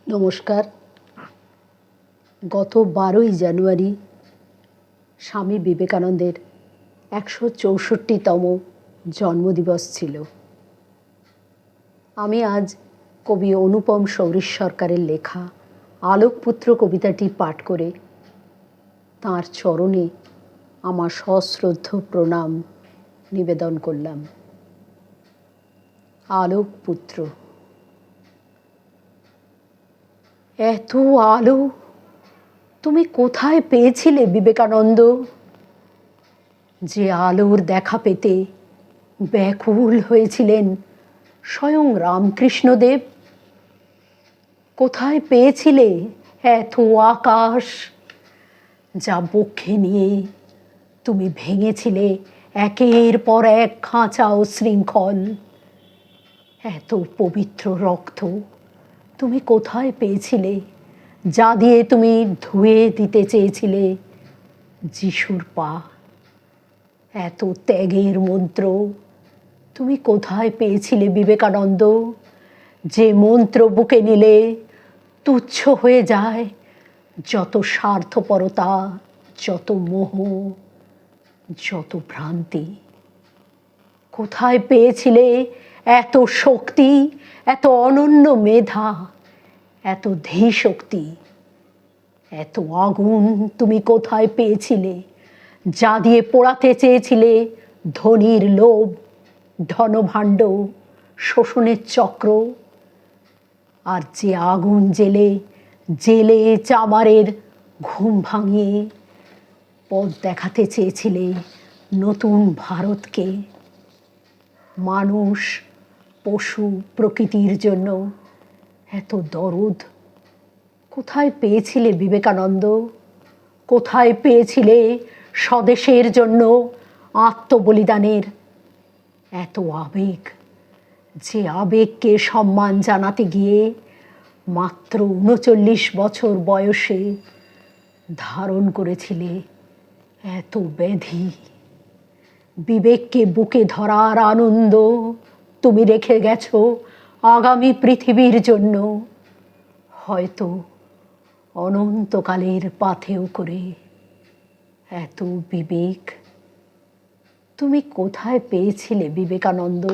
নমস্কার। গত 12ই জানুয়ারি স্বামী বিবেকানন্দের 164তম জন্মদিবস ছিল। আমি আজ কবি অনুপম সৌরীশ সরকারের লেখা আলোকপুত্র কবিতাটি পাঠ করে তাঁর চরণে আমার সশ্রদ্ধ প্রণাম নিবেদন করলাম। আলোকপুত্র। এত আলো তুমি কোথায় পেয়েছিলে বিবেকানন্দ? যে আলোর দেখা পেতে ব্যাকুল হয়েছিলেন স্বয়ং রামকৃষ্ণদেব। কোথায় পেয়েছিলে এত আকাশ, যা বক্ষে নিয়ে তুমি ভেঙেছিলে একের পর এক খাঁচা ও শৃঙ্খল? এত পবিত্র রক্ত তুমি কোথায় পেয়েছিলে, যা দিয়ে তুমি ধুয়ে দিতে চেয়েছিলে যিশুর পা? এত ত্যাগের মন্ত্র তুমি কোথায় পেয়েছিলে বিবেকানন্দ, যে মন্ত্র বুকে নিলে তুচ্ছ হয়ে যায় যত স্বার্থপরতা, যত মোহ, যত ভ্রান্তি? কোথায় পেয়েছিলে এত শক্তি, এত অনন্য মেধা, এত ধীশক্তি? এত আগুন তুমি কোথায় পেয়েছিলে, যা দিয়ে পোড়াতে চেয়েছিলে ধনীর লোভ, ধনভাণ্ড, শোষণের চক্র? আর যে আগুন জেলে জেলে চামারের ঘুম ভাঙিয়ে পথ দেখাতে চেয়েছিলে নতুন ভারতকে, মানুষ, পশু, প্রকৃতির জন্য এত দরদ কোথায় পেয়েছিলে বিবেকানন্দ? কোথায় পেয়েছিলে স্বদেশের জন্য আত্মবলিদানের এত আবেগ, যে আবেগকে সম্মান জানাতে গিয়ে মাত্র 39 বছর বয়সে ধারণ করেছিলে এত ব্যাধি? বিবেককে বুকে ধরার আনন্দ তুমি রেখে গেছো আগামী পৃথিবীর জন্য, হয়তো অনন্তকালের পাথেয় করে। এত বিবেক তুমি কোথায় পেয়েছিলে বিবেকানন্দ?